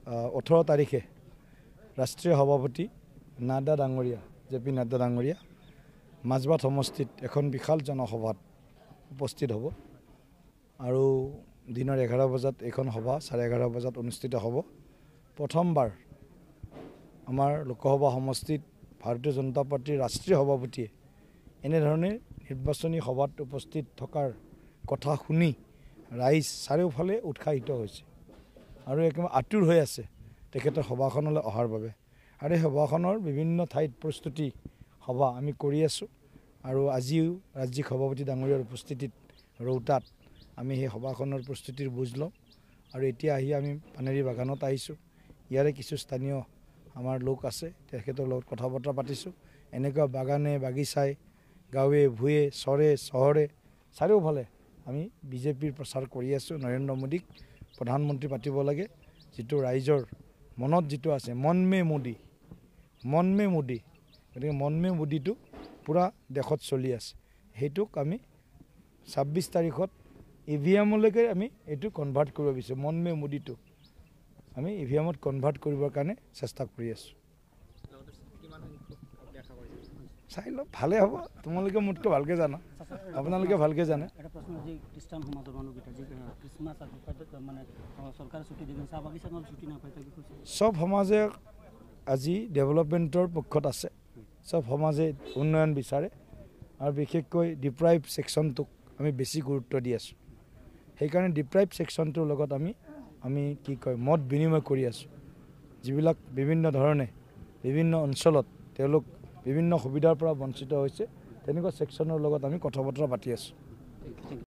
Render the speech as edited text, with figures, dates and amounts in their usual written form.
18 তাৰিখে ৰাষ্ট্ৰীয় সভাপতি নাড্ডা ডাঙৰীয়া JP নাড্ডা ডাঙৰীয়া মাজবাট সমষ্টিত এখন বিশাল জনসভাত উপস্থিত হ'ব আৰু দিনৰ 11 বজাত এখন সভা 11:30 বজাত অনুষ্ঠিত হ'ব। প্ৰথমবাৰ আমাৰ লোকসভা সমষ্টিত ভাৰতীয় জনতা পাৰ্টিৰ ৰাষ্ট্ৰীয় সভাপতিয়ে এনেধৰণে নিৰ্বাচনী সভাত উপস্থিত থকাৰ কথা শুনি ৰাইজ চাৰিওফালে উৎসাহিত হৈছে আৰু একেবাৰে আতুৰ হৈ আছে তেখেতৰ সভাখনলৈ অহাৰ বাবে। আৰু এই সভাখনৰ বিভিন্ন ঠাইত প্ৰস্তুতি সভা আমি কৰি আছোঁ আৰু আজিও ৰাজ্যিক সভাপতি ডাঙৰীয়াৰ উপস্থিতিত ৰৌতাত আমি সেই সভাখনৰ প্ৰস্তুতিৰ বুজ লওঁ আৰু এতিয়া আহি আমি পানেৰী বাগানত আহিছোঁ। ইয়াৰে কিছু স্থানীয় আমাৰ লোক আছে, তেখেতৰ লগত কথা বতৰা পাতিছোঁ। এনেকুৱা বাগানে বাগিচাই গাঁৱে ভূঞে চৰে চহৰে চাৰিওফালে আমি বিজেপিৰ প্ৰচাৰ কৰি আছোঁ। নৰেন্দ্ৰ মোদীক প্ৰধানমন্ত্ৰী পাতিব লাগে, যিটো ৰাইজৰ মনত যিটো আছে মন মে মোদী, গতিকে মন মে মোদীটো পূৰা দেশত চলি আছে। সেইটোক আমি 26 তাৰিখত EVMলৈকে আমি এইটো কনভাৰ্ট কৰিব বিচাৰোঁ। মন মে মোদীটো আমি EVMত কনভাৰ্ট কৰিবৰ কাৰণে চেষ্টা কৰি আছোঁ। চাই লওক, ভালে হ'ব। তোমালোকে মোতকৈ ভালকৈ জানা, আপোনালোকে ভালকৈ জানে। সব সমাজে আজি ডেভেলপমেণ্টৰ পক্ষত আছে, সব সমাজে উন্নয়ন বিচাৰে আৰু বিশেষকৈ ডিপ্ৰাইভ ছেকশ্যনটোক আমি বেছি গুৰুত্ব দি আছোঁ। সেইকাৰণে ডিপ্ৰাইভ ছেকশ্যনটোৰ লগত আমি কি কয় মত বিনিময় কৰি আছোঁ। যিবিলাক বিভিন্ন ধৰণে বিভিন্ন অঞ্চলত তেওঁলোক বিভিন্ন সুবিধাৰ পৰা বঞ্চিত হৈছে, তেনেকুৱা ছেকশ্যনৰ লগত আমি কথা বতৰা পাতি আছোঁ।